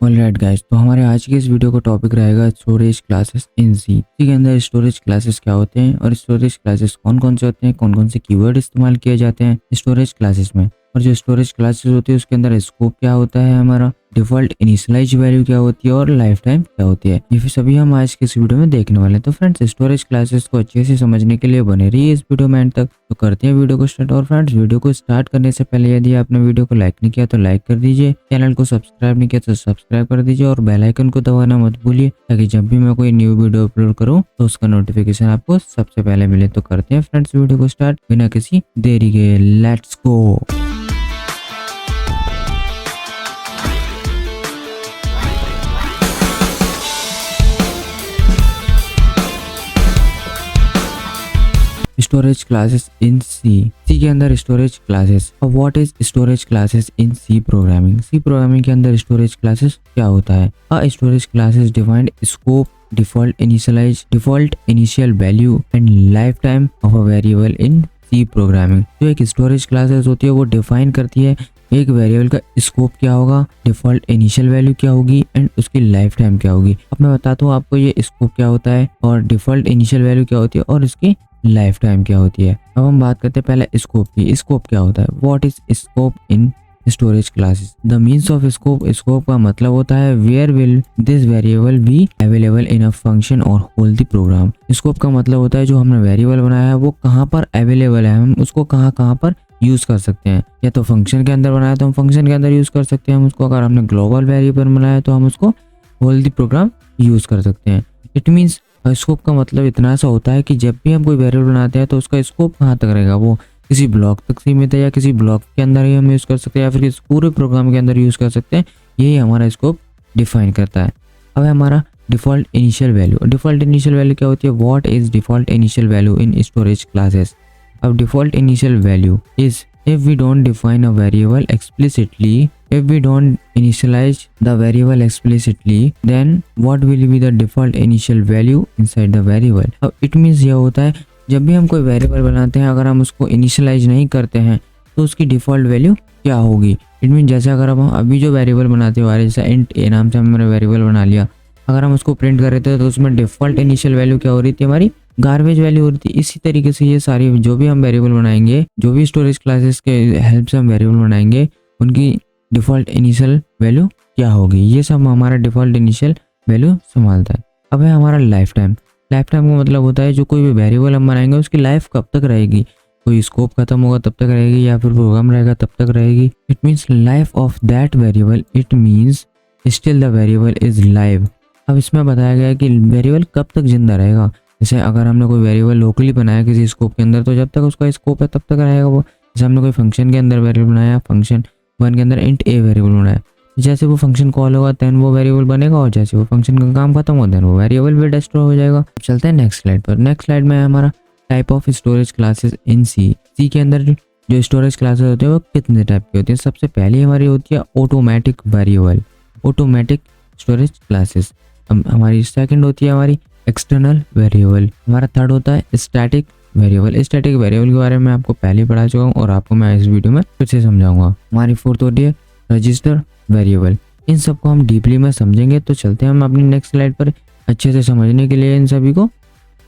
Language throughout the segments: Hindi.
ऑलराइट गाइस, तो हमारे आज की इस वीडियो का टॉपिक रहेगा storage classes in C. C के अंदर स्टोरेज क्लासेस क्या होते हैं और स्टोरेज क्लासेस कौन कौन से होते हैं, कौन कौन से कीवर्ड इस्तेमाल किए जाते हैं स्टोरेज क्लासेस में, और जो स्टोरेज क्लासेस होती है उसके अंदर स्कोप क्या होता है, हमारा डिफॉल्ट इनिशियलाइज वैल्यू क्या होती है और लाइफ टाइम क्या होती है, ये सभी हम आज के इस वीडियो में देखने वाले हैं। तो फ्रेंड्स, स्टोरेज क्लासेस को अच्छे से समझने के लिए बने रहिए इस वीडियो में एंड तक। तो करते हैं वीडियो को स्टार्ट। और फ्रेंड्स, वीडियो को स्टार्ट करने से पहले यदि आपने वीडियो को लाइक नहीं किया तो लाइक कर दीजिए, चैनल को सब्सक्राइब नहीं किया तो सब्सक्राइब कर दीजिए और बेल आइकन को दबाना मत भूलिए, ताकि जब भी मैं कोई न्यू वीडियो अपलोड करूं तो उसका नोटिफिकेशन आपको सबसे पहले मिले। तो करते हैं फ्रेंड्स वीडियो को स्टार्ट बिना किसी देरी के। Let's go. Storage classes in C. C के अंदर स्टोरेज क्लासेस। अब what is storage classes in C programming. C programming के अंदर स्टोरेज क्लासेस क्या होता है। A storage classes defined scope, default initial value and life time of a variable in C programming. जो एक स्टोरेज क्लासेस होती है वो डिफाइन करती है एक वेरिएबल का स्कोप क्या होगा, डिफॉल्ट इनिशियल वैल्यू क्या होगी एंड उसकी लाइफ टाइम क्या होगी। अब मैं बताता हूँ आपको ये स्कोप क्या होता है और डिफॉल्ट इनिशियल वैल्यू क्या होती है और इसकी लाइफ टाइम क्या होती है। अब हम बात करते हैं पहले स्कोप की। स्कोप क्या होता है, what is scope in storage classes. The means of scope. Scope का मतलब होता है where will this variable be available in a function और होल द प्रोग्राम। स्कोप का मतलब होता है जो हमने वेरिएबल बनाया है वो कहाँ पर अवेलेबल है, हम उसको कहाँ कहाँ पर यूज कर सकते हैं। या तो फंक्शन के अंदर बनाया तो हम फंक्शन के अंदर यूज कर सकते हैं हम उसको, अगर हमने ग्लोबल वेरिएबल बनाया तो हम उसको होल द प्रोग्राम यूज कर सकते हैं। इट मीन्स स्कोप का मतलब इतना सा होता है कि जब भी हम कोई वेरिएबल बनाते हैं तो उसका स्कोप कहाँ तक रहेगा, वो किसी ब्लॉक तक सीमित है या किसी ब्लॉक के अंदर ही हम यूज कर सकते हैं या फिर किसी पूरे प्रोग्राम के अंदर यूज कर सकते हैं। यही हमारा स्कोप डिफाइन करता है। अब हमारा default initial value. Default initial value क्या होती है, what is default initial value in storage classes. अब default initial value is if we don't define a variable explicitly, if we don't initialize the variable explicitly, then what will be the default initial value inside the variable। अब it means यह होता है जब भी हम कोई वेरिएबल बनाते हैं अगर हम उसको इनिशियलाइज नहीं करते हैं तो उसकी डिफॉल्ट वैल्यू क्या होगी। इट मीन जैसे अगर हम अभी जो वेरिएबल बनाते हैं जैसे इंट ए नाम से हमने वेरिएबल बना लिया, अगर हम उसको प्रिंट कर रहे थे तो उसमें डिफॉल्ट इनिशियल वैल्यू क्या हो रही थी, हमारी गार्बेज वैल्यू हो रही थी। इसी तरीके से ये सारी जो भी हम वेरिएबल बनाएंगे, जो भी स्टोरेज क्लासेस के हेल्प से हम वेरिएबल बनाएंगे, उनकी डिफॉल्ट इनिशियल वैल्यू क्या होगी, ये सब हमारा डिफॉल्ट इनिशियल वैल्यू संभालता है। अब है हमारा लाइफ टाइम। लाइफ टाइम का मतलब होता है जो कोई भी वेरिएबल हम बनाएंगे उसकी लाइफ कब तक रहेगी, कोई स्कोप खत्म होगा तब तक रहेगी या फिर प्रोग्राम रहेगा तब तक रहेगी। It means life of that variable, it means still the variable is live. अब इसमें बताया गया है कि वेरिएबल कब तक जिंदा रहेगा। जैसे अगर हमने कोई वेरिएबल लोकली बनाया किसी स्कोप के अंदर तो जब तक उसका स्कोप है तब तक रहेगा वो। जैसे हमने कोई फंक्शन के अंदर वेरिएबल बनाया, फंक्शन 1 के अंदर इंट ए वेरिएबल बनाया, जैसे वो फंक्शन कॉल होगा देन वो वेरिएबल बनेगा और जैसे वो फंक्शन का काम खत्म हो देन वो वेरिएबल भी डिस्ट्रॉय हो जाएगा। चलते हैं नेक्स्ट स्लाइड पर। नेक्स्ट स्लाइड में हमारा type of storage classes in C. C के अंदर जो स्टोरेज क्लासेस होते हैं वो कितने टाइप की होती है। सबसे पहली हमारी होती है automatic variable, automatic storage classes. हमारी सेकंड होती है हमारी एक्सटर्नल वेरिएबल। हमारा थर्ड होता है स्टैटिक वेरिएबल। स्टैटिक वेरिएबल के बारे में आपको पहले पढ़ा चुका हूँ और आपको मैं इस वीडियो में फिर से समझाऊंगा। हमारी फोर्थ होती है रजिस्टर वेरिएबल। इन सबको हम डीपली में समझेंगे। तो चलते हैं हम अपनी नेक्स्ट स्लाइड पर अच्छे से समझने के लिए इन सभी को।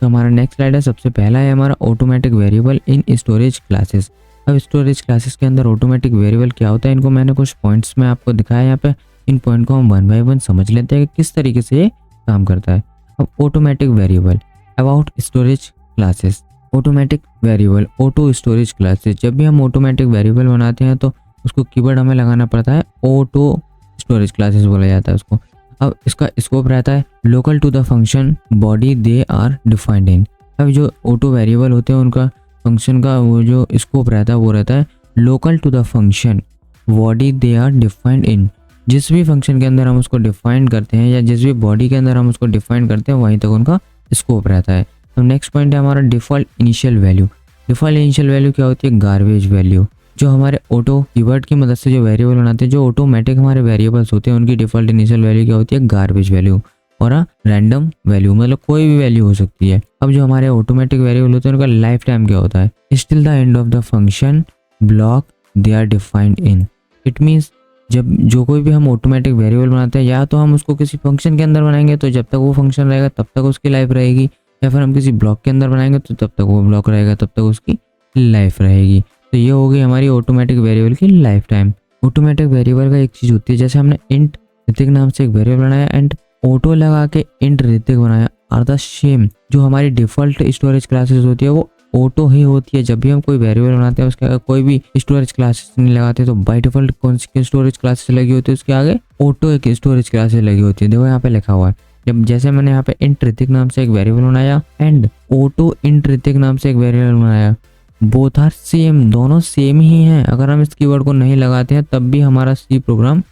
तो हमारा नेक्स्ट स्लाइड है, सबसे पहला है हमारा automatic variable in storage classes. अब स्टोरेज क्लासेस के अंदर ऑटोमेटिक वेरिएबल क्या होता है, इनको मैंने कुछ पॉइंट्स में आपको दिखाया। यहाँ पे इन पॉइंट को हम 1 बाय 1 समझ लेते हैं कि किस तरीके से ये काम करता है। अब automatic variable about storage classes. Automatic variable, auto storage classes. जब भी हम ऑटोमेटिक वेरिएबल बनाते हैं तो उसको कीवर्ड हमें लगाना पड़ता है, ऑटो स्टोरेज क्लासेस बोला जाता है उसको। अब इसका स्कोप रहता है local to the function body they are defined in. अब जो ऑटो वेरिएबल होते हैं उनका फंक्शन का वो जो स्कोप रहता है वो रहता है local to the function body they are defined in. जिस भी फंक्शन के अंदर हम उसको डिफाइन करते हैं या जिस भी बॉडी के अंदर हम उसको डिफाइन करते हैं वहीं तक उनका स्कोप रहता है। तो नेक्स्ट पॉइंट है हमारा default initial value. Default initial value क्या होती है, गार्बेज वैल्यू। जो हमारे ऑटो कीवर्ड की मदद से जो वेरिएबल बनाते हैं, जो ऑटोमेटिक हमारे वेरिएबल्स होते हैं उनकी डिफॉल्ट इनिशियल वैल्यू क्या होती है, गार्बेज वैल्यू और रैंडम वैल्यू, मतलब कोई भी वैल्यू हो सकती है। अब जो हमारे ऑटोमेटिक वेरिएबल होते हैं उनका लाइफ टाइम क्या होता है, still the end of the function block they are defined in. It means जब जो कोई भी हम ऑटोमेटिक वेरिएबल बनाते हैं या तो हम उसको किसी फंक्शन के अंदर बनाएंगे तो जब तक वो फंक्शन रहेगा तब तक उसकी लाइफ रहेगी, या फिर हम किसी ब्लॉक के अंदर बनाएंगे तो तब तक वो ब्लॉक रहेगा, तब तक उसकी लाइफ रहेगी। तो ये हो गई हमारी ऑटोमेटिक वेरिएबल की लाइफ टाइम। ऑटोमेटिक वेरिएबल का एक चीज़ होती है, जैसे हमने इंट ऋतिक नाम से एक वेरिएबल बनाया एंड ऑटो लगा के इंट ऋतिक बनाया, आर द सेम। जो हमारी डिफॉल्ट स्टोरेज क्लासेस होती है वो ऑटो ही होती है। जब भी हम कोई वेरिएबल बनाते हैं उसके आगे कोई भी स्टोरेज क्लासेस नहीं लगाते तो बाय डिफॉल्ट कौन सी स्टोरेज क्लासेस लगी होती है, उसके आगे ऑटो एक स्टोरेज क्लासेस लगी होती है। देखो यहाँ पे लिखा हुआ है, जब जैसे मैंने यहाँ पे इंट ऋतिक नाम से एक वेरिएबल बनाया एंड ऑटो इंट ऋतिक नाम से एक वेरिएबल बनाया, बोथ आर सेम, दोनों सेम ही हैं। अगर हम इस कीवर्ड को नहीं लगाते हैं तब भी हमारा सी प्रोग्राम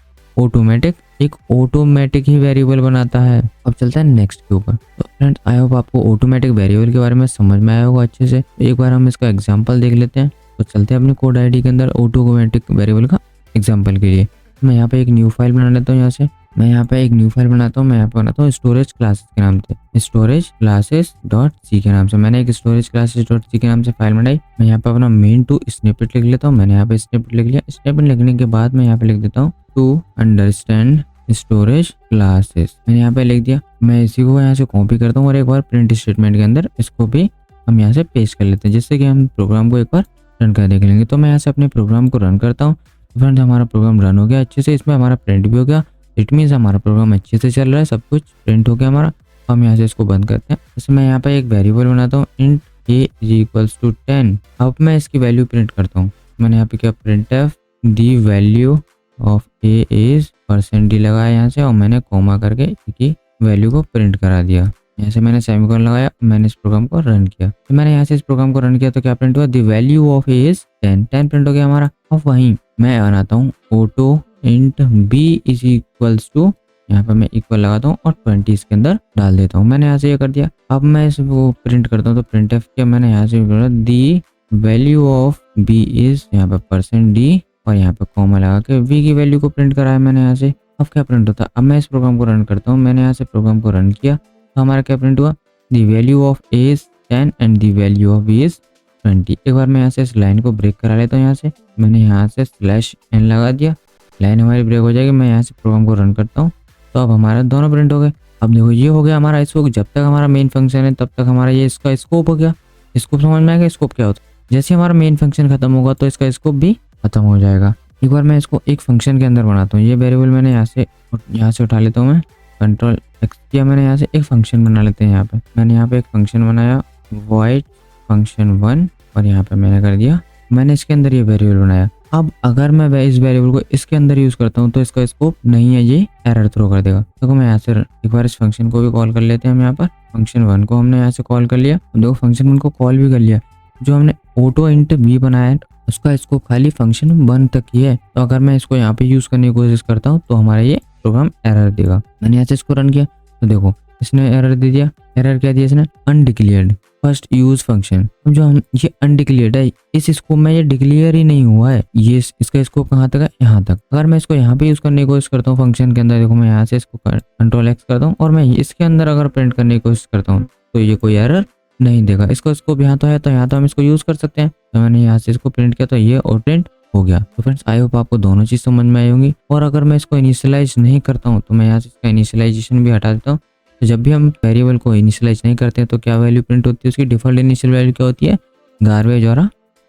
ऑटोमेटिक ही वेरिएबल बनाता है। अब चलता है नेक्स्ट के ऊपर। तो फ्रेंड्स आई होप आपको ऑटोमेटिक वेरिएबल के बारे में समझ में आया होगा अच्छे से। एक बार हम इसका एग्जांपल देख लेते हैं। तो चलते हैं अपने कोड आईडी के अंदर ऑटोमेटिक वेरिएबल का एग्जांपल के लिए। मैं यहाँ पे एक न्यू फाइल बना लेता हूँ। मैं यहाँ पे एक न्यू फाइल बनाता हूँ। मैं यहाँ पे बनाता हूँ स्टोरेज क्लासेस के नाम से, स्टोरेज क्लासेस डॉट सी के नाम से। मैंने एक स्टोरेज क्लासेस डॉट सी के नाम से फाइल बनाई। मैं यहाँ पे अपना मेन टू स्निपेट लिख लेता हूँ। मैंने यहाँ पे स्निपेट लिख लिया। स्निपेट लिखने के बाद मैं यहाँ पे लिख देता हूँ टू अंडरस्टैंड स्टोरेज क्लासेस। मैंने यहाँ पे लिख दिया। मैं इसी को यहाँ से कॉपी करता हूँ और एक बार प्रिंट स्टेटमेंट के अंदर इसको भी हम यहाँ से पेस्ट कर लेते हैं, जिससे कि हम प्रोग्राम को एक बार रन कर देख लेंगे। तो मैं यहाँ से अपने प्रोग्राम को रन करता हूँ। फ्रेंड्स हमारा प्रोग्राम रन हो गया अच्छे से, इसमें हमारा प्रिंट भी हो गया। इट मीन्स हमारा प्रोग्राम अच्छे से चल रहा है, सब कुछ प्रिंट हो गया हमारा। हम यहाँ से इसको बंद करते हैं। जैसे मैं यहाँ पे एक वेरिएबल बनाता हूँ इंट a इक्वल्स टू 10। अब मैं इसकी वैल्यू प्रिंट करता हूँ। मैंने यहाँ पे क्या print F the value of a is %d लगाया यहाँ से, और मैंने कॉमा करके की वैल्यू को प्रिंट करा दिया। यहाँ से मैंने सेमीकोलन लगाया, मैंने इस प्रोग्राम को रन किया। तो मैंने यहाँ से इस प्रोग्राम को रन किया तो क्या प्रिंट हुआ, the value of a is 10 print हो गया हमारा। अब वहीं मैं बनाता हूँ auto int b is equals to, यहाँ पर मैं इक्वल लगाता हूँ और 20 इसके अंदर डाल देता हूँ। मैंने यहाँ से ये कर दिया। अब मैं इसको प्रिंट करता हूँ तो प्रिंट एफ किया मैंने यहाँ से दी वैल्यू ऑफ b इज यहाँ पे %d और यहाँ पे कॉमा लगा के v की वैल्यू को प्रिंट कराया मैंने यहाँ से। अब क्या प्रिंट होता है, अब मैं इस प्रोग्राम को रन करता हूँ। मैंने यहाँ से प्रोग्राम को रन किया तो हमारा क्या प्रिंट हुआ, the value of a is 10 and the value of b is 20। एक बार मैं यहाँ से इस लाइन को ब्रेक करा लेता हूँ। यहाँ से मैंने यहाँ से /n लगा दिया, लाइन हमारी ब्रेक हो जाएगी। मैं यहाँ से प्रोग्राम को रन करता हूँ तो अब हमारा दोनों प्रिंट हो गए। अब देखो ये हो गया हमारा स्कोप। जब तक हमारा मेन फंक्शन है तब तक हमारा ये इसका स्कोप हो गया। स्कोप समझ में आएगा, स्कोप क्या होता है। जैसे हमारा मेन फंक्शन खत्म होगा तो इसका स्कोप भी खत्म हो जाएगा। एक बार मैं इसको एक फंक्शन के अंदर बनाता हूँ। ये वेरिएबल मैंने यहाँ से उठा लेता हूँ। मैं कंट्रोल X किया, मैंने यहाँ से एक फंक्शन बना लेते हैं। यहाँ पे मैंने यहाँ पे एक फंक्शन बनाया void function1 और यहाँ पे मैंने कर दिया, मैंने इसके अंदर ये वेरिएबल बनाया। अब अगर मैं इस वेरिएबल को इसके अंदर यूज करता हूँ तो इसका स्कोप नहीं है, ये एरर थ्रो कर देगा। देखो मैं यहाँ से एक बार इस फंक्शन को भी कॉल कर लेते हैं। हम यहाँ पर फंक्शन1 को हमने यहाँ से कॉल कर लिया। देखो फंक्शन1 को कॉल भी कर लिया। जो हमने ऑटो इंट b बनाया है उसका स्कोप खाली फंक्शन1 तक ही है। तो अगर मैं इसको यहाँ पे यूज करने की कोशिश करता हूँ तो हमारा ये प्रोग्राम एरर देगा। मैंने यहाँ से इसको रन किया तो देखो इसने एरर दे दिया। एरर क्या दिया इसने, अनडिक्लेयर्ड फर्स्ट यूज फंक्शन। अब जो हम ये अनडिक्लेयर्ड है, इस स्कोप में ये डिक्लेयर ही नहीं हुआ है। ये इसका स्कोप कहाँ तक है, यहाँ तक। अगर मैं इसको यहाँ पे यूज करने की कोशिश करता हूँ फंक्शन के अंदर, देखो मैं यहाँ से इसको कंट्रोल X करता हूँ और मैं इसके अंदर अगर प्रिंट करने की कोशिश करता हूँ तो ये कोई एरर नहीं देगा। इसको स्कोप यहाँ तो है तो यहाँ तो हम इसको यूज कर सकते हैं। तो मैंने यहाँ से इसको प्रिंट किया तो ये और प्रिंट हो गया। तो फ्रेंड्स आई होप आपको दोनों चीज समझ में आई होंगी। और अगर मैं इसको इनिशियलाइज नहीं करता हूँ तो मैं यहाँ से इसका इनिशियलाइजेशन भी हटा देता हूँ। तो जब भी हम वेरिएबल को इनिशियलाइज नहीं करते हैं तो क्या वैल्यू प्रिंट होती है, उसकी डिफॉल्ट इनिशियल वैल्यू क्या होती है, गार्बेज और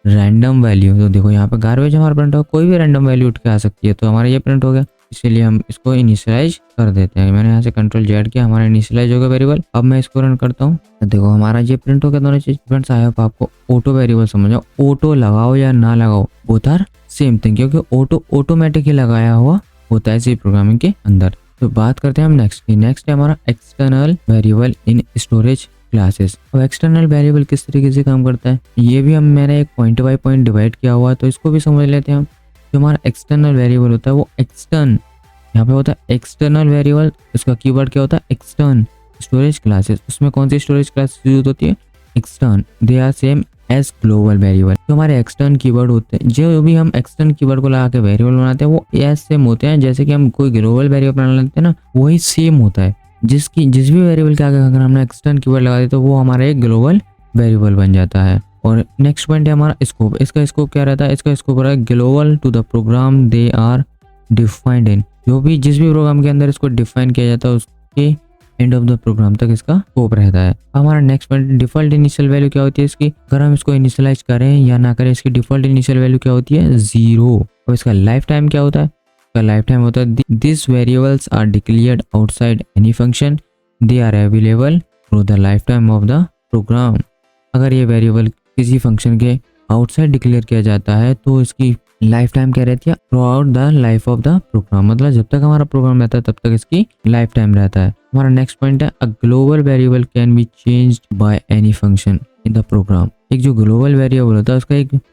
रैंडम वैल्यू। तो देखो यहाँ पे गार्बेज हमारा प्रिंट हो, कोई भी रैंडम वैल्यू उठ के आ सकती है। तो हमारा ये प्रिंट हो गया, इसीलिए हम इसको इनिशियलाइज कर देते हैं। मैंने यहाँ से कंट्रोल Z किया, हमारा इनिशियलाइज हो गया वेरिएबल। अब मैं इसको रन करता हूँ तो देखो हमारा ये प्रिंट हो गया दोनों चीज। फ्रेंड्स आई होप आपको ऑटो वेरिएबल समझ आओ। ऑटो लगाओ या ना लगाओ बोथ आर सेम थिंग, क्योंकि ऑटो ऑटोमेटिक ही लगाया हुआ होता है इसी प्रोग्रामिंग के अंदर। तो बात करते हैं हम नेक्स्ट की। नेक्स्ट है हमारा external variable in storage classes. अब एक्सटर्नल वेरिएबल किस तरीके से काम करता है, ये भी मैंने एक पॉइंट बाय पॉइंट डिवाइड किया हुआ है, तो इसको भी समझ लेते हैं हम। जो हमारा एक्सटर्नल वेरिएबल होता है वो एक्सटर्न, यहाँ पे होता है एक्सटर्नल वेरिएबल। इसका कीवर्ड क्या होता है, एक्सटर्न स्टोरेज क्लासेस। उसमें कौन सी स्टोरेज क्लासेस यूज होती है, extern. They are same as global variable. जो हमारे एक्सटर्न कीवर्ड होते हैं, जो भी हम एक्सटर्न कीवर्ड को लगा के वेरिएबल बनाते हैं वो एज सेम होते हैं जैसे कि हम कोई ग्लोबल वेरिएबल बना लेते हैं ना, वही सेम होता है। जिस भी वेरिएबल के आगे अगर हमने एक्सटर्न कीवर्ड लगा दिया तो वो हमारा एक ग्लोबल वेरिएबल बन जाता है। और नेक्स्ट पॉइंट है हमारा स्कोप। इसका स्कोप क्या रहता है, इसका स्कोप रहा है global to the program they are defined in, जो भी जिस भी प्रोग्राम के अंदर इसको डिफाइन किया जाता है उसके एंड ऑफ द प्रोग्राम तक इसका स्कोप रहता है। हमारा next point, default initial value क्या होती है इसकी, अगर हम इसको इनिशियलाइज करें या ना करें, इसकी डिफॉल्ट इनिशियल वैल्यू क्या होती है, 0। और इसका लाइफ टाइम क्या होता है, इसका लाइफ टाइम होता है this variables are declared outside any function, they are available through the life time of the program. अगर ये वेरिएबल किसी फंक्शन के आउटसाइड डिक्लेयर किया जाता है तो इसकी लाइफ टाइम क्या रहती है, throughout the life of the program, मतलब जब तक हमारा प्रोग्राम रहता है तब तक इसकी लाइफ टाइम रहता है। हमारा नेक्स्ट पॉइंट है, a global variable can be changed by any function in the program. एक जो ग्लोबल वेरिएबल होता है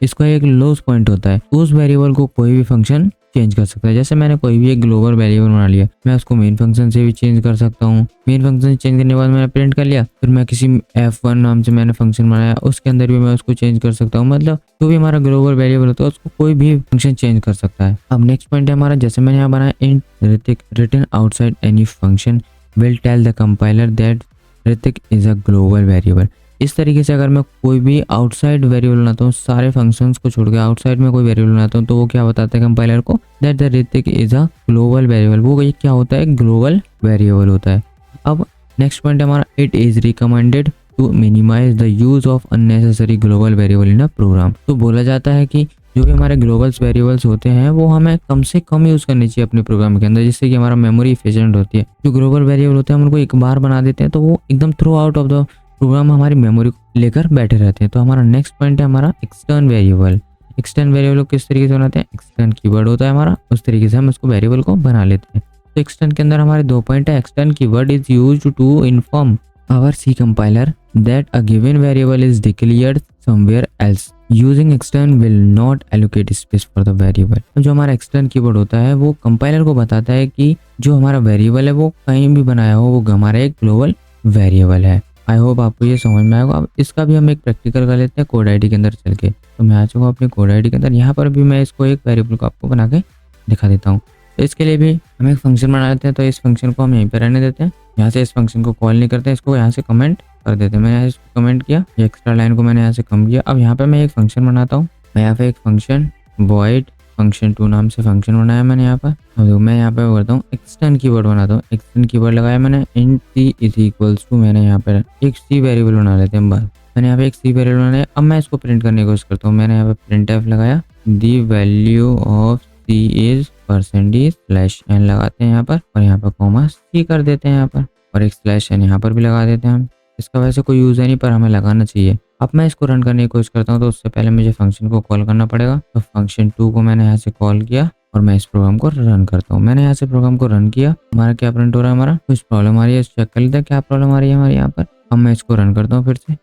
इसका एक लॉस पॉइंट होता है, उस वेरिएबल को कोई भी फंक्शन चेंज कर सकता है। जैसे मैंने कोई भी एक ग्लोबल वेरिएबल बना लिया, मैं उसको मेन फंक्शन से भी चेंज कर सकता हूँ। मेन फंक्शन चेंज करने के बाद मैंने प्रिंट कर लिया, फिर मैं किसी f1 नाम से मैंने फंक्शन बनाया, उसके अंदर भी मैं उसको चेंज कर सकता हूँ। मतलब जो भी हमारा ग्लोबल वेरिएबल होता है उसको कोई भी फंक्शन चेंज कर सकता है। अब नेक्स्ट पॉइंट है हमारा, जैसे मैंने यहाँ बनाया int Hrithik written outside any function will tell the compiler that Hrithik is a global variable. इस तरीके से अगर मैं कोई भी आउटसाइड वेरिएबल बनाता हूँ, सारे फंक्शंस को छोड़ के आउटसाइड में कोई वेरिएबल बनाता हूँ, तो वो क्या बताता है कंपाइलर को, that the Hrithik is a global variable. वो क्या होता है, ग्लोबल वेरिएबल होता है। अब नेक्स्ट पॉइंट हमारा, it is recommended to minimize the use of unnecessary global variable in a program. तो बोला जाता है कि जो भी हमारे ग्लोबल्स वेरिएबल्स होते हैं वो हमें कम से कम यूज करनी चाहिए अपने प्रोग्राम के अंदर, जिससे कि हमारा मेमोरी एफिशिएंट होती है। जो ग्लोबल वेरिएबल होते हैं हम उनको एक बार बना देते हैं तो वो एकदम throughout of the program हमारी मेमोरी को लेकर बैठे रहते हैं। तो हमारा नेक्स्ट पॉइंट है हमारा एक्सटर्न वेरिएबल। एक्सटर्न वेरिएबल को किस तरीके से बनाते हैं, एक्सटर्न कीवर्ड होता है हमारा, उस तरीके से हम उसको वेरिएबल को बना लेते हैं। तो एक्सटर्न के अंदर हमारे 2 पॉइंट है, extern keyword is used to inform our C compiler that a given variable is declared somewhere else, using extern will not allocate space for the variable. जो हमारा एक्सटर्न कीवर्ड होता है वो कंपाइलर को बताता है कि जो हमारा वेरिएबल है वो कहीं भी बनाया हो वो हमारा एक ग्लोबल वेरिएबल है। आई होप आपको ये समझ में आएगा। अब इसका भी हम एक प्रैक्टिकल कर लेते हैं कोड आईडी के अंदर चल के। तो मैं आ चुका हूँ अपने कोड आईडी के अंदर, यहाँ पर भी मैं इसको एक वेरिएबल को आपको बना के दिखा देता हूँ। तो इसके लिए भी हम एक फंक्शन बना लेते हैं, तो इस फंक्शन को हम यहीं पर रहने देते हैं, यहाँ से इस फंक्शन को कॉल नहीं करते, इसको यहाँ से कमेंट कर देते हैं। मैंने यहाँ से कमेंट किया, ये एक्स्ट्रा लाइन को मैंने यहाँ से कम किया। अब यहाँ पे मैं एक फंक्शन बनाता हूँ, मैं यहाँ पे एक फंक्शन void function2 नाम से फंक्शन बनाया मैंने यहाँ पर। अब मैं यहाँ पे करता हूँ एक्सटर्न कीवर्ड बनाता हूँ, एक्सटर्न कीवर्ड लगाया मैंने int c is equals to, मैंने यहाँ पर एक c वेरिएबल बना लेते हैं बस। मैंने यहाँ पे एक c वेरिएबल बनाया, अब मैं इसको प्रिंट करने की कोशिश करता हूँ। मैंने यहाँ पे printf लगाया, the value of c is %n लगाते हैं यहाँ पर, और यहाँ पर कॉमा c कर देते हैं यहाँ पर, और एक /n यहाँ पर भी लगा देते हैं हम। इसका वैसे कोई यूज है नहीं पर हमें लगाना चाहिए। अब मैं इसको रन करने की कोशिश करता हूँ, तो उससे पहले मुझे फंक्शन को कॉल करना पड़ेगा। तो फंक्शन2 को मैंने यहाँ से कॉल किया और मैं इस प्रोग्राम को रन करता हूँ। मैंने यहाँ से प्रोग्राम को रन किया, हमारा क्या प्रिंट हो रहा है, हमारा कुछ प्रॉब्लम आ रही है, चेक कर लेते हैं क्या प्रॉब्लम आ रही है हमारे यहाँ पर। अब मैं इसको रन करता हूँ फिर से,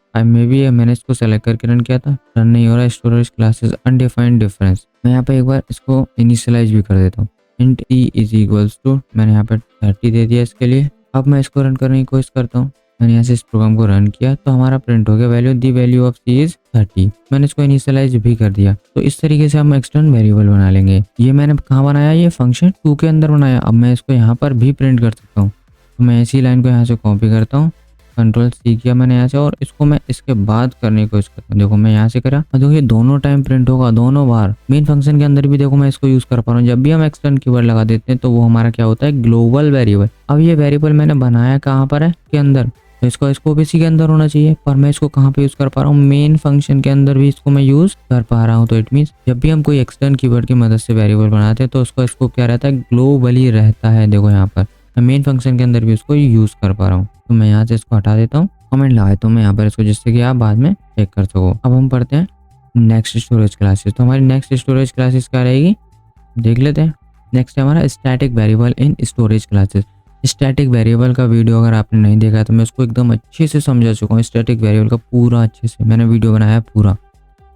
मैंने इसको सेलेक्ट करके रन किया था, रन नहीं हो रहा है। स्टोरेज क्लासेस अनडिफाइंड डिफरेंस, मैं यहाँ पे एक बार इसको इनिशियलाइज भी कर देता हूँ। int e is equals to, मैंने यहाँ पे 30 दे दिया इसके लिए। अब मैं इसको रन करने की कोशिश करता हूँ, मैंने यहाँ से इस प्रोग्राम को रन किया तो हमारा प्रिंट हो गया value the value of c is 30। मैंने इसको इनिशियलाइज भी कर दिया। तो इस तरीके से हम एक्सटर्न वेरिएबल बना लेंगे। ये मैंने कहाँ बनाया, ये फंक्शन2 के अंदर बनाया। अब मैं इसको यहाँ पर भी प्रिंट कर सकता हूँ। तो मैं इसी लाइन को यहाँ से कॉपी करता हूँ, Ctrl+C किया मैंने यहाँ से, और इसको मैं इसके बाद करने की कोशिश करता हूँ। देखो मैं यहाँ से करा, देखो ये दोनों टाइम प्रिंट होगा, दोनों बार। मेन फंक्शन के अंदर भी देखो मैं इसको यूज कर पा रहा हूँ। जब भी हम एक्सटर्न कीवर्ड लगा देते हैं तो वो हमारा क्या होता है, ग्लोबल वेरिएबल। अब ये वेरिएबल मैंने बनाया कहाँ पर है, के अंदर, तो इसको स्कोप इसी के अंदर होना चाहिए, पर मैं इसको कहाँ पे यूज कर पा रहा हूँ, मेन फंक्शन के अंदर भी इसको मैं यूज कर पा रहा हूँ। तो इट मीन्स जब भी हम कोई एक्सटर्न कीवर्ड की मदद से वेरिएबल बनाते हैं तो उसका स्कोप क्या रहता है, ग्लोबली रहता है। देखो यहाँ पर मैं मेन फंक्शन के अंदर भी उसको यूज कर पा रहा हूँ। तो मैं यहाँ से इसको हटा देता हूँ, कमेंट लगाए तो मैं यहाँ पर इसको, जिससे कि आप बाद में चेक कर सको। अब हम पढ़ते हैं नेक्स्ट स्टोरेज क्लासेस। तो हमारी नेक्स्ट स्टोरेज क्लासेस क्या रहेगी, देख लेते हैं। नेक्स्ट है हमारा स्टैटिक वेरिएबल इन स्टोरेज क्लासेस। स्टैटिक वेरिएबल का वीडियो अगर आपने नहीं देखा है तो मैं उसको एकदम अच्छे से समझा चुका हूँ। स्टैटिक वेरिएबल का पूरा अच्छे से मैंने वीडियो बनाया है पूरा।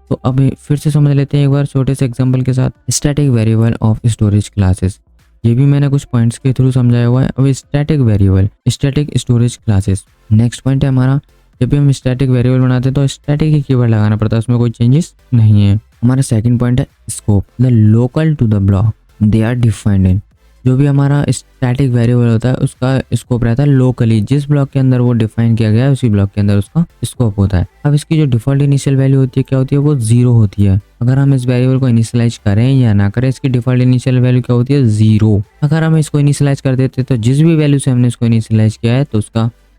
तो अब फिर से समझ लेते हैं एक बार छोटे से एग्जांपल के साथ। Static variable of storage classes, ये भी मैंने कुछ पॉइंट्स के थ्रू समझाया हुआ है। अब static variable, static storage classes, next point है हमारा। जब भी हम स्टैटिक वेरिएबल बनाते हैं तो स्टैटिक ही कीवर्ड लगाना पड़ता है, उसमें कोई चेंजेस नहीं है। हमारा सेकंड पॉइंट है scope, the local to the block they are defined in. जो भी हमारा स्टैटिक वेरिएबल होता है उसका स्कोप रहता है लोकली, जिस ब्लॉक के अंदर वो डिफाइन किया गया है उसी ब्लॉक के अंदर उसका स्कोप होता है। अब इसकी जो डिफॉल्ट इनिशियल वैल्यू होती है क्या होती है, वो 0 होती है। अगर हम इस वेरिएबल को इनिशियलाइज करें या ना करें, इसकी डिफॉल्ट इनिशियल वैल्यू क्या होती है, 0। अगर हम इसको इनिशियलाइज कर देते तो जिस भी वैल्यू से हमने इसको इनिशियलाइज किया है तो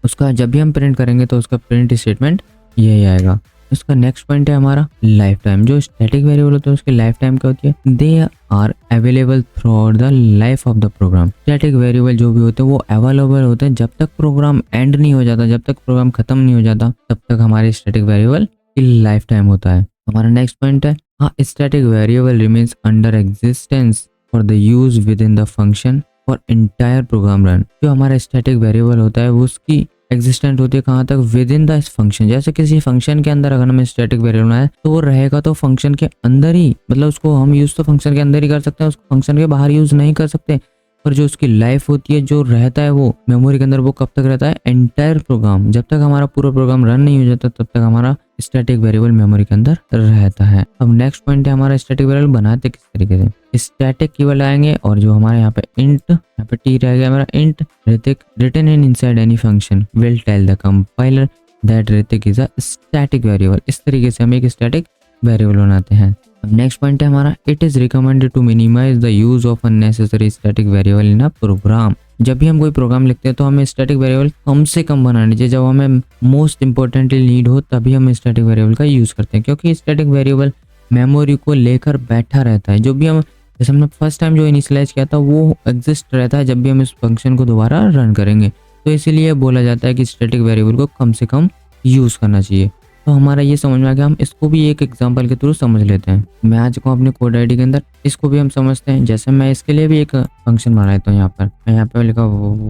उसका जब भी हम प्रिंट करेंगे तो उसका प्रिंट स्टेटमेंट यही आएगा। उसका नेक्स्ट पॉइंट है हमारा लाइफ टाइम। जो स्टैटिक वेरिएबल होता है उसकी लाइफ टाइम क्या होती है, they are available throughout the life of the program. Static variable जो भी होते हैं वो अवेलेबल होते हैं जब तक प्रोग्राम एंड नहीं हो जाता, जब तक प्रोग्राम खत्म नहीं हो जाता तब तक हमारे स्टैटिक वेरिएबल की लाइफ टाइम होता है। हमारा नेक्स्ट पॉइंट है static variable remains under existence for the use with in the function for entire program run. जो हमारा स्टैटिक वेरिएबल होता है वो उसकी एग्जिस्टेंट होती है कहाँ तक, विद इन द फंक्शन। जैसे किसी फंक्शन के अंदर अगर हमें स्टैटिक वेरिएबल बनाए तो वो रहेगा तो फंक्शन के अंदर ही, मतलब उसको हम यूज तो फंक्शन के अंदर ही कर सकते हैं, उसको फंक्शन के बाहर यूज नहीं कर सकते। पर जो उसकी लाइफ होती है, जो रहता है वो मेमोरी के अंदर, वो कब तक रहता है, एंटायर प्रोग्राम। जब तक हमारा पूरा प्रोग्राम रन नहीं हो जाता तब तक हमारा स्टैटिक वेरिएबल मेमोरी के अंदर रहता है। अब नेक्स्ट पॉइंट है हमारा स्टैटिक वेरिएबल बनाते किस तरीके से। स्टैटिक कीवर्ड आएंगे और जो हमारे यहाँ पे इंट, यहाँ पे टी रह गया हमारा, int Hrithik written in inside any function will tell the compiler that Hrithik is a static variable. इस तरीके से हम एक स्टैटिक वेरिएबल बनाते हैं। अब नेक्स्ट पॉइंट है हमारा it is recommended to minimize the use of unnecessary static variable in a program. जब भी हम कोई प्रोग्राम लिखते हैं तो हमें स्टैटिक वेरिएबल कम से कम बनानी चाहिए। जब हमें मोस्ट इंपॉर्टेंटली नीड हो तभी हम स्टैटिक वेरिएबल का यूज करते हैं, क्योंकि स्टैटिक वेरिएबल मेमोरी को लेकर बैठा रहता है। जो भी हम, जैसे हमने फर्स्ट टाइम जो इनिशियलाइज किया था वो एग्जिस्ट रहता है जब भी हम इस फंक्शन को दोबारा रन करेंगे। तो इसीलिए बोला जाता है कि स्टैटिक वेरिएबल को कम से कम यूज करना चाहिए। तो हमारा ये समझ में आ गया, हम इसको भी एक एग्जांपल के थ्रू समझ लेते हैं। मैं आ चुका हूँ अपने कोड आईडी के अंदर, इसको भी हम समझते हैं। जैसे मैं इसके लिए भी एक फंक्शन बना लेता हूँ। मैं यहाँ पे लिखा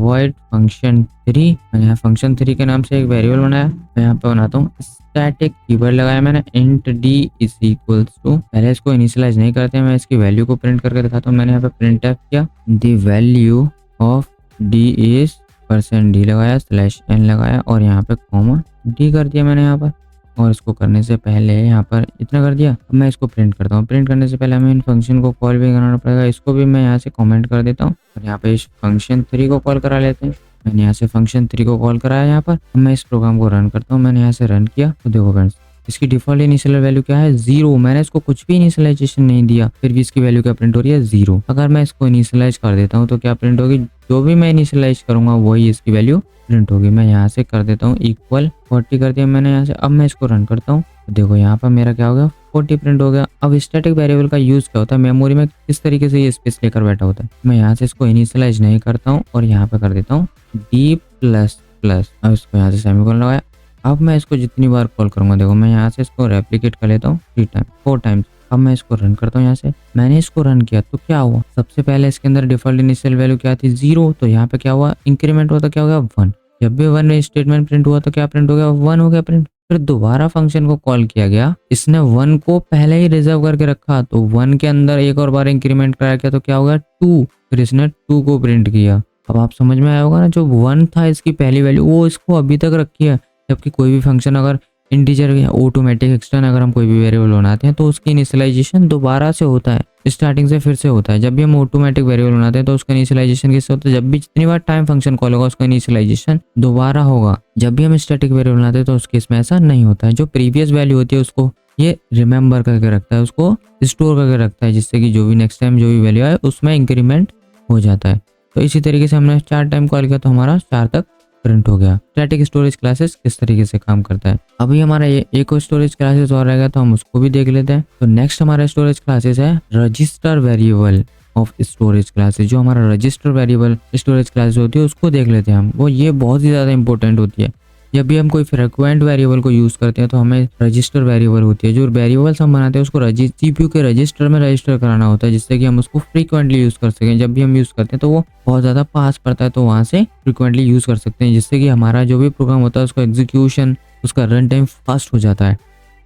void function 3, मैंने यहाँ function 3 के नाम से एक वेरिएबल बनाया। मैं यहाँ पे बनाता हूँ स्टैटिक कीवर्ड लगाया मैंने int d is equals to, पहले इसको इनिशियलाइज नहीं करते हैं, मैं इसकी वैल्यू को प्रिंट करके दिखाता हूँ। मैंने यहाँ पे प्रिंट किया the value of d is %d लगाया, /n लगाया और यहाँ पे कॉमा d कर दिया मैंने यहाँ पर। और इसको करने से पहले यहाँ पर इतना कर दिया। अब मैं इसको प्रिंट करता हूँ। प्रिंट करने से पहले हमें इन फंक्शन को कॉल भी कराना पड़ेगा। इसको भी मैं यहाँ से कमेंट कर देता हूँ और यहाँ पे इस फंक्शन 3 को कॉल करा लेते हैं। मैंने यहाँ से फंक्शन 3 को कॉल कराया यहाँ पर। अब मैं इस प्रोग्राम को रन करता हूँ। मैंने यहाँ से रन किया तो देखो फ्रेंड्स, इसकी डिफॉल्ट इनिशियल वैल्यू क्या है, 0। मैंने इसको कुछ भी इनिशियलाइजेशन नहीं दिया, फिर भी इसकी वैल्यू क्या प्रिंट हो रही है, 0। अगर मैं इसको इनिशियलाइज कर देता हूँ तो क्या प्रिंट होगी, जो भी मैं इनिशियलाइज करूंगा वही इसकी वैल्यू प्रिंट होगी। मैं यहाँ से कर देता हूँ इक्वल 40 कर दिया मैंने यहाँ से। अब मैं इसको रन करता हूँ तो देखो यहाँ पर मेरा क्या हो गया, 40 प्रिंट हो गया। अब स्टैटिक वेरिएबल का यूज क्या होता है, मेमोरी में किस तरीके से ये स्पेस लेकर बैठा होता है। मैं यहाँ से इसको इनिशियलाइज नहीं करता हूँ और यहाँ पे कर देता हूँ d++। अब इसको यहाँ से सेमीकोलन लगाया। अब मैं इसको जितनी बार कॉल करूंगा, देखो मैं यहाँ से इसको रेप्लिकेट कर लेता हूँ 4 टाइम्स। अब मैं इसको रन करता हूँ यहाँ से। मैंने इसको रन किया तो क्या हुआ, सबसे पहले इसके अंदर डिफॉल्ट इनिशियल वैल्यू क्या थी, 0। तो यहाँ पे क्या हुआ, इंक्रीमेंट हुआ तो क्या हो गया, 1। जब भी 1 स्टेटमेंट प्रिंट हुआ तो क्या प्रिंट हो गया, 1 हो गया प्रिंट। फिर दोबारा फंक्शन को कॉल किया गया, इसने 1 को पहले ही रिजर्व करके रखा तो 1 के अंदर एक और बार इंक्रीमेंट कराया गया तो क्या होगा, 2। फिर इसने 2 को प्रिंट किया। अब आप समझ में आया होगा ना, जो 1 था इसकी पहली वैल्यू वो इसको अभी तक रखी है। जबकि कोई भी फंक्शन अगर इंटीजर या ऑटोमेटिक एक्सटर्न अगर हम कोई भी वेरिएबल बनाते हैं तो उसकी इनिशियलाइजेशन दोबारा से होता है, स्टार्टिंग से फिर से होता है। जब भी हम ऑटोमेटिक वेरिएबल बनाते हैं तो उसका इनिशियलाइजेशन किससे होता है, जब भी जितनी बार टाइम फंक्शन कॉल होगा उसका इनिशियलाइजेशन दोबारा होगा। जब भी हम स्टैटिक वेरिएबल बनाते हैं तो उस केस में ऐसा नहीं होता है। जो प्रीवियस वैल्यू होती है उसको ये रिमेंबर करके रखता है, उसको स्टोर करके रखता है, जिससे कि जो भी नेक्स्ट टाइम जो भी वैल्यू आए उसमें इंक्रीमेंट हो जाता है। तो इसी तरीके से हमने 4 टाइम कॉल किया तो हमारा 4 तक प्रिंट हो गया। स्टैटिक स्टोरेज क्लासेस किस तरीके से काम करता है। अभी हमारा ये एक और स्टोरेज क्लासेस और रहेगा तो हम उसको भी देख लेते हैं। तो नेक्स्ट हमारा स्टोरेज क्लासेस है register variable of storage classes. जो हमारा रजिस्टर वेरिएबल स्टोरेज क्लासेस होती है उसको देख लेते हैं हम। वो ये बहुत ही ज्यादा इंपॉर्टेंट होती है। जब भी हम कोई फ्रिक्वेंट वेरिएबल को यूज करते हैं तो हमें रजिस्टर वेरिएबल होती है। जो वेरिएबल्स हम बनाते हैं उसको सीपीयू के रजिस्टर में रजिस्टर कराना होता है, जिससे कि हम उसको फ्रीक्वेंटली यूज कर सकें। जब भी हम यूज करते हैं तो वो बहुत ज्यादा पास पड़ता है तो वहां से फ्रीक्वेंटली यूज कर सकते हैं, जिससे कि हमारा जो भी प्रोग्राम होता है उसका एग्जीक्यूशन, उसका रन टाइम फास्ट हो जाता है।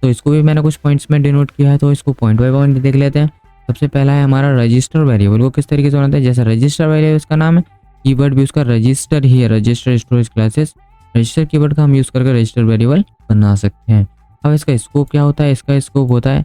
तो इसको भी मैंने कुछ पॉइंट्स में डिनोट किया है, तो इसको पॉइंट बाय पॉइंट देख लेते हैं। सबसे पहला है हमारा रजिस्टर वेरिएबल। वो किस तरीके से बनाता है, जैसे रजिस्टर वेरिएबल इसका नाम है, कीवर्ड भी उसका रजिस्टर ही है, register storage classes. Register keyword का हम यूज करके रजिस्टर वेरिएबल बना सकते हैं। अब इसका स्कोप क्या होता है, इसका स्कोप होता है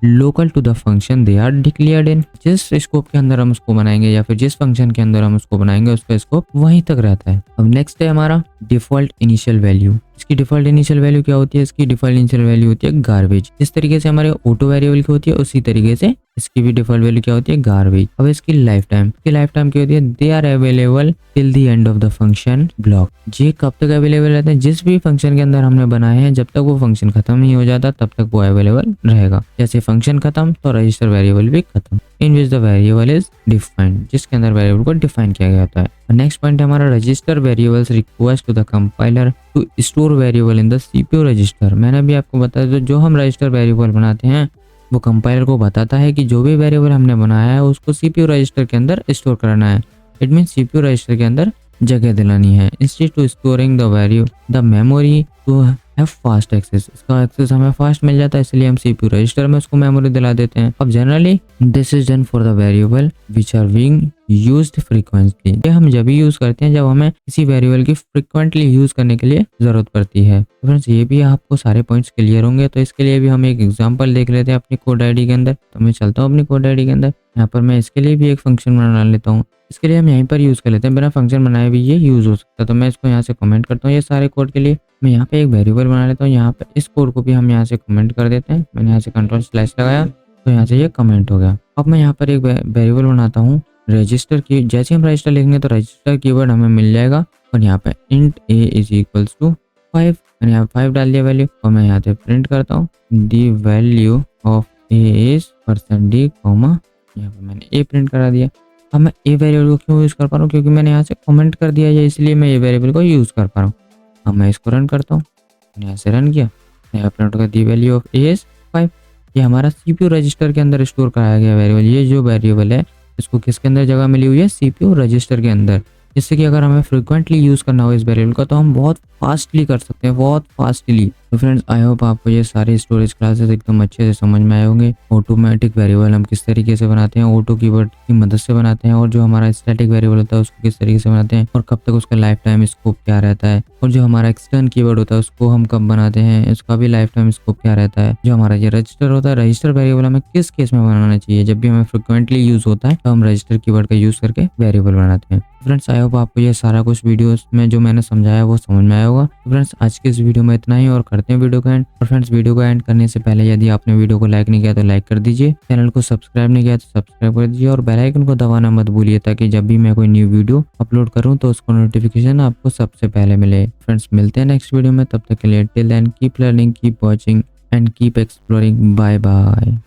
local to the function they are declared in. जिस स्कोप के अंदर हम उसको बनाएंगे या फिर जिस फंक्शन के अंदर हम उसको बनाएंगे उसका स्कोप वहीं तक रहता है। अब नेक्स्ट है हमारा डिफॉल्ट इनिशियल वैल्यू। इसकी डिफॉल्ट इनिशियल वैल्यू क्या होती है? इसकी डिफॉल्ट इनिशियल वैल्यू होती है गार्बेज। जिस तरीके से हमारे ऑटो वेरिएबल की होती है उसी तरीके से इसकी भी डिफॉल्ट वैल्यू क्या होती है? गार्बेज। अब इसकी लाइफ टाइम क्या होती है? They are available till the end of the function block. ये कब तक अवेलेबल रहते हैं? जिस भी फंक्शन के अंदर हमने बनाए हैं जब तक वो फंक्शन खत्म नहीं हो जाता तब तक वो अवेलेबल रहेगा। जैसे फंक्शन खत्म तो रजिस्टर वेरिएबल भी खत्म। In which the variable is defined, जिसके अंदर वेरिएबल को डिफाइन किया गया होता है। नेक्स्ट पॉइंट है हमारा register variables request to the compiler to store variable in the CPU register. मैंने अभी आपको बताया तो जो हम रजिस्टर वेरिएबल बनाते हैं वो कंपाइलर को बताता है कि जो भी वेरिएबल हमने बनाया है उसको सीपीयू रजिस्टर के अंदर स्टोर करना है। इट मीन सीपीयू रजिस्टर के अंदर जगह दिलानी है। Instead to storing the value the memory to have fast access. इसका एक्सेस हमें फास्ट मिल जाता है इसलिए हम सीपीयू रजिस्टर में उसको मेमोरी दिला देते हैं। अब generally this is done for the variable which are being used frequently. ये हम जब भी यूज करते हैं जब हमें किसी वेरिएबल की फ्रीक्वेंटली यूज करने के लिए जरूरत पड़ती है। फ्रेंड्स ये भी आपको सारे पॉइंट्स क्लियर होंगे तो इसके लिए भी हम एक एग्जांपल देख लेते हैं अपनी कोड आईडी के अंदर। तो मैं चलता हूँ अपनी कोड आईडी के अंदर। यहाँ पर मैं इसके लिए भी एक फंक्शन बना लेता हूँ। इसके लिए हम यहीं पर यूज कर लेते हैं, बिना फंक्शन बनाए भी ये यूज हो सकता है। तो मैं इसको यहाँ से कमेंट करता हूँ। ये सारे कोड के लिए मैं यहाँ पे एक वेरिएबल बना लेता हूँ। यहाँ पे इस कोड को भी हम यहाँ से कमेंट कर देते हैं। मैंने यहाँ से कंट्रोल/ लगाया तो यहाँ से ये कमेंट हो गया। अब मैं यहाँ पर एक वेरिएबल बनाता हूँ रजिस्टर की। जैसे हम रजिस्टर लिखेंगे तो रजिस्टर कीवर्ड हमें मिल जाएगा और यहाँ पे int a is equals to 5। मैंने यहाँ 5 डाल दिया वैल्यू और मैं यहाँ से प्रिंट करता हूँ the value of a is %d comma, यहाँ पे मैंने a प्रिंट करा दिया। अब मैं ए वेरिएबल को क्यों यूज कर पा रहा हूँ? क्योंकि मैंने यहाँ से कमेंट कर दिया है इसलिए मैं ये वेरिएबल को यूज कर पा रहा हूँ। अब मैं इसको रन करता हूँ। मैंने यहाँ से रन किया, यहाँ प्रिंट होगा दी वैल्यू ऑफ a इज 5। ये हमारा सीपीयू रजिस्टर के अंदर स्टोर कराया गया वेरिएबल। ये जो वेरिएबल है इसको किसके अंदर जगह मिली हुई है? सीपीयू रजिस्टर के अंदर। जिससे कि अगर हमें फ्रिक्वेंटली यूज करना हो इस वेरिएबल का तो हम बहुत फास्टली कर सकते हैं, बहुत फास्टली। तो फ्रेंड्स आई होप आपको ये सारे स्टोरेज क्लासेस एकदम अच्छे से समझ में आए होंगे। ऑटोमेटिक वेरिएबल हम किस तरीके से बनाते हैं, ऑटो कीवर्ड की मदद से बनाते हैं, और जो हमारा स्टैटिक वेरिएबल होता है उसको किस तरीके से बनाते हैं और कब तक उसका लाइफ टाइम स्कोप क्या रहता है, और जो हमारा एक्सटर्न कीवर्ड होता है उसको हम कब बनाते हैं, इसका भी लाइफ टाइम स्कोप क्या रहता है। जो हमारा ये रजिस्टर होता है, रजिस्टर वेरिएबल हमें किस केस में बनाना चाहिए, जब भी हमें फ्रिक्वेंटली यूज होता है तो हम रजिस्टर कीवर्ड का यूज करके वेरिएबल बनाते हैं। फ्रेंड्स आई होप आपको ये सारा कुछ वीडियोस में जो मैंने समझाया वो समझ में आया होगा। फ्रेंड्स आज के इस वीडियो में इतना ही और करते हैं वीडियो का एंड। और फ्रेंड्स वीडियो को एंड करने से पहले यदि आपने वीडियो को लाइक नहीं किया तो लाइक कर दीजिए, चैनल को सब्सक्राइब नहीं किया तो सब्सक्राइब कर दीजिए और बेल आइकन को दबाना मत भूलिए ताकि जब भी मैं कोई न्यू वीडियो अपलोड करूं तो उसको नोटिफिकेशन आपको सबसे पहले मिले। फ्रेंड्स मिलते हैं नेक्स्ट वीडियो में, तब तक के लिए till then keep learning, keep watching and keep exploring. Bye bye.